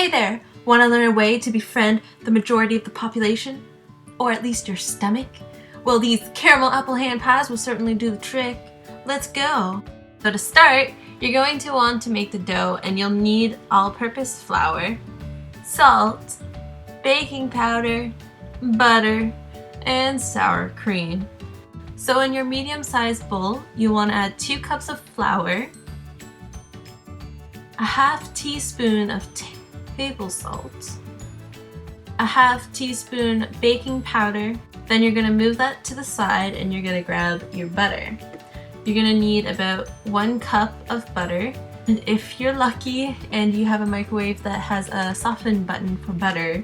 Hey there! Want to learn a way to befriend the majority of the population? Or at least your stomach? Well, these caramel apple hand pies will certainly do the trick. Let's go! So to start, you're going to want to make the dough and you'll need all-purpose flour, salt, baking powder, butter, and sour cream. So in your medium-sized bowl, you want to add 2 cups of flour, a half teaspoon of table salt, a half teaspoon baking powder. Then you're going to move that to the side and you're going to grab your butter. You're going to need about 1 cup of butter. And if you're lucky and you have a microwave that has a soften button for butter,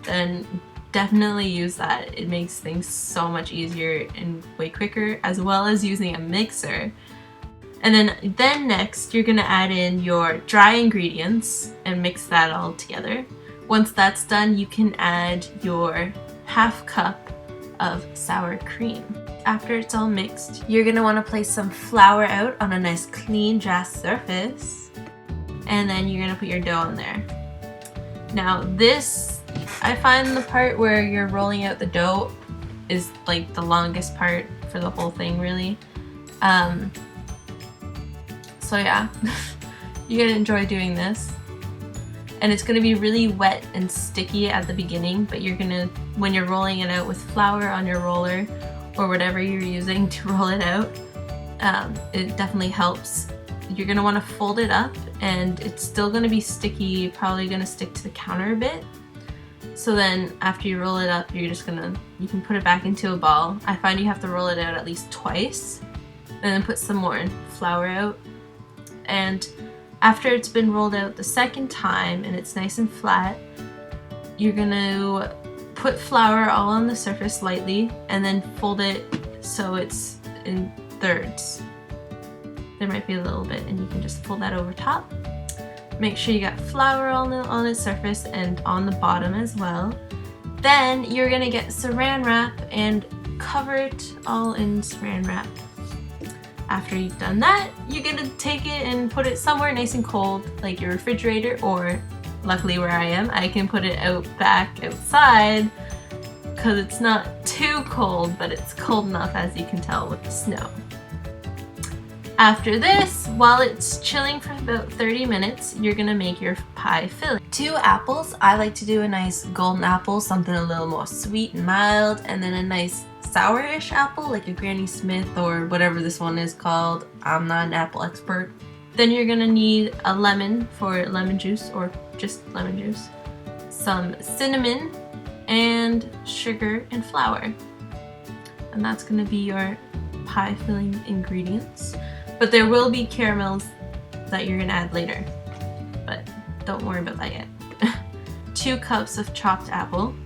then definitely use that. It makes things so much easier and way quicker, as well as using a mixer. And then next, you're gonna add in your dry ingredients and mix that all together. Once that's done, you can add your half cup of sour cream. After it's all mixed, you're gonna wanna place some flour out on a nice clean dry surface. And then you're gonna put your dough in there. Now this, I find the part where you're rolling out the dough is like the longest part for the whole thing, really. So yeah, you're gonna enjoy doing this. And it's gonna be really wet and sticky at the beginning, but you're gonna, when you're rolling it out with flour on your roller or whatever you're using to roll it out, it definitely helps. You're gonna wanna fold it up and it's still gonna be sticky, probably gonna stick to the counter a bit. So then after you roll it up, you can put it back into a ball. I find you have to roll it out at least twice and then put some more flour out. And after it's been rolled out the second time and it's nice and flat, you're gonna put flour all on the surface lightly and then fold it so it's in thirds. There might be a little bit and you can just fold that over top. Make sure you got flour on its surface and on the bottom as well. Then you're gonna get saran wrap and cover it all in saran wrap. After you've done that, you're gonna take it and put it somewhere nice and cold, like your refrigerator, or luckily where I am, I can put it back outside because it's not too cold, but it's cold enough, as you can tell with the snow. After this, while it's chilling for about 30 minutes, you're gonna make your pie filling. 2 apples. I like to do a nice golden apple, something a little more sweet and mild, and then a nice sourish apple, like a Granny Smith or whatever this one is called. I'm not an apple expert. Then you're gonna need a lemon for lemon juice, or just lemon juice, some cinnamon, and sugar and flour. And that's gonna be your pie filling ingredients. But there will be caramels that you're gonna add later, but don't worry about that yet. 2 cups of chopped apple.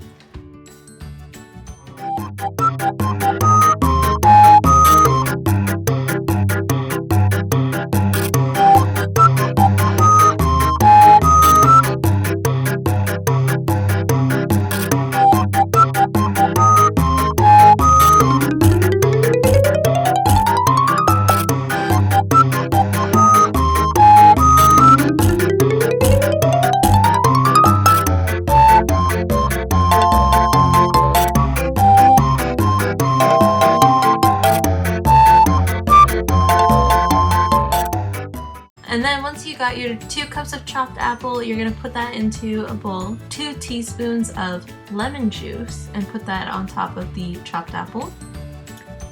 And then once you got your 2 cups of chopped apple, you're gonna put that into a bowl, 2 teaspoons of lemon juice, and put that on top of the chopped apple.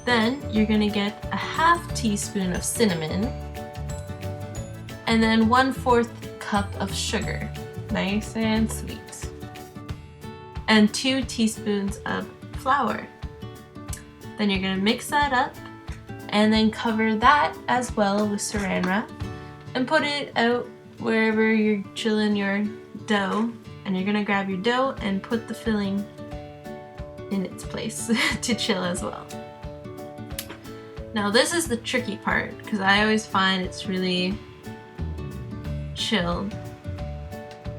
Then you're gonna get a half teaspoon of cinnamon, and then 1/4 cup of sugar, nice and sweet, and 2 teaspoons of flour. Then you're gonna mix that up, and then cover that as well with saran wrap. And put it out wherever you're chilling your dough. And you're gonna grab your dough and put the filling in its place to chill as well. Now this is the tricky part, because I always find it's really chilled.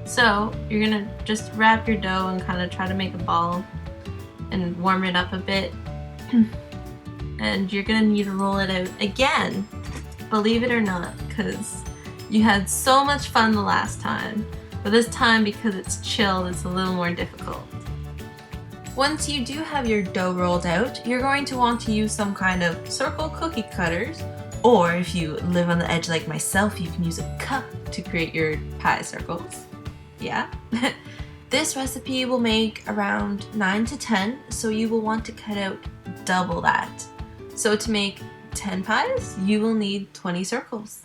So you're gonna just wrap your dough and kind of try to make a ball and warm it up a bit. And you're gonna need to roll it out again, believe it or not, because you had so much fun the last time. But this time, because it's chilled, it's a little more difficult. Once you do have your dough rolled out, you're going to want to use some kind of circle cookie cutters, or if you live on the edge like myself, you can use a cup to create your pie circles. Yeah. This recipe will make around 9 to 10, so you will want to cut out double that. So to make 10 pies, you will need 20 circles.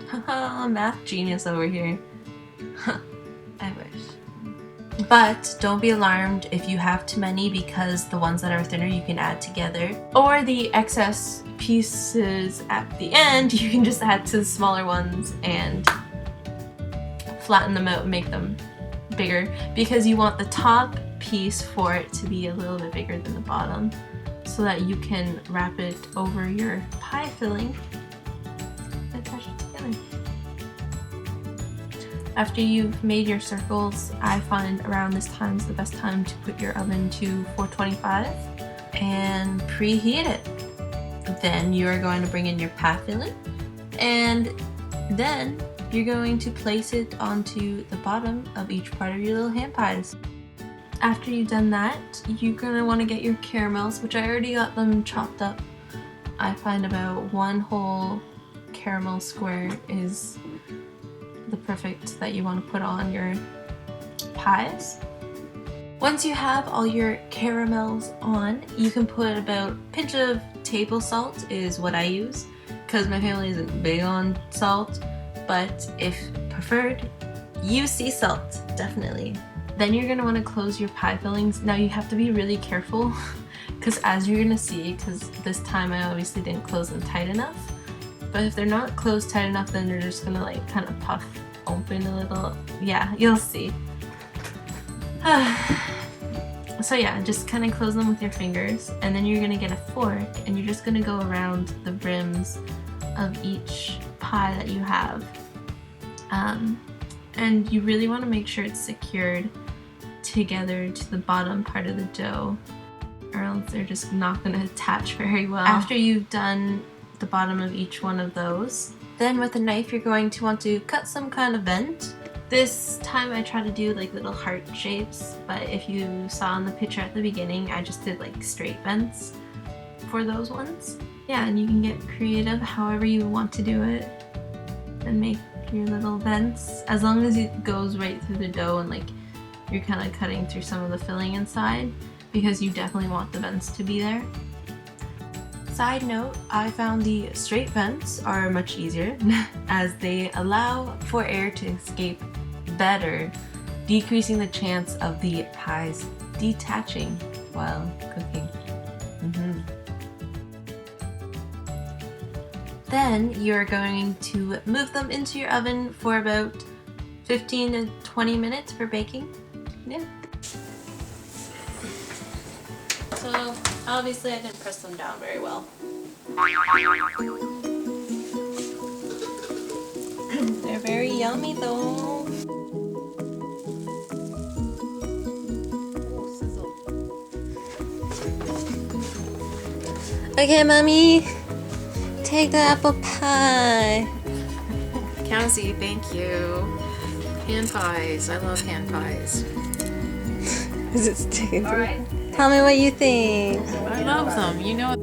Haha, math genius over here. I wish. But don't be alarmed if you have too many, because the ones that are thinner you can add together. Or the excess pieces at the end, you can just add to the smaller ones and flatten them out and make them bigger, because you want the top piece for it to be a little bit bigger than the bottom, so that you can wrap it over your pie filling and attach it together. After you've made your circles, I find around this time is the best time to put your oven to 425 and preheat it. Then you are going to bring in your pie filling, and then you're going to place it onto the bottom of each part of your little hand pies. After you've done that, you're going to want to get your caramels, which I already got them chopped up. I find about one whole caramel square is the perfect that you want to put on your pies. Once you have all your caramels on, you can put about a pinch of table salt is what I use, because my family isn't big on salt, but if preferred, use sea salt, definitely. Then you're going to want to close your pie fillings. Now you have to be really careful, because as you're going to see, because this time I obviously didn't close them tight enough, but if they're not closed tight enough, then they're just going to like kind of puff open a little. Yeah, you'll see. So yeah, just kind of close them with your fingers, and then you're going to get a fork and you're just going to go around the rims of each pie that you have. And you really want to make sure it's secured together to the bottom part of the dough, or else they're just not going to attach very well. After you've done the bottom of each one of those, then with a knife you're going to want to cut some kind of vent. This time I try to do like little heart shapes, but if you saw in the picture at the beginning, I just did like straight vents for those ones. Yeah, and you can get creative however you want to do it and make your little vents, as long as it goes right through the dough and like you're kind of cutting through some of the filling inside, because you definitely want the vents to be there. Side note, I found the straight vents are much easier as they allow for air to escape better, decreasing the chance of the pies detaching while cooking. Then you're going to move them into your oven for about 15 to 20 minutes for baking. Yeah. So obviously I didn't press them down very well. They're very yummy though. Okay, Mommy. Take the apple pie. Cassie, thank you. Hand pies. I love hand pies. Is it sticking to Alright. Tell me what you think. I love them. You know.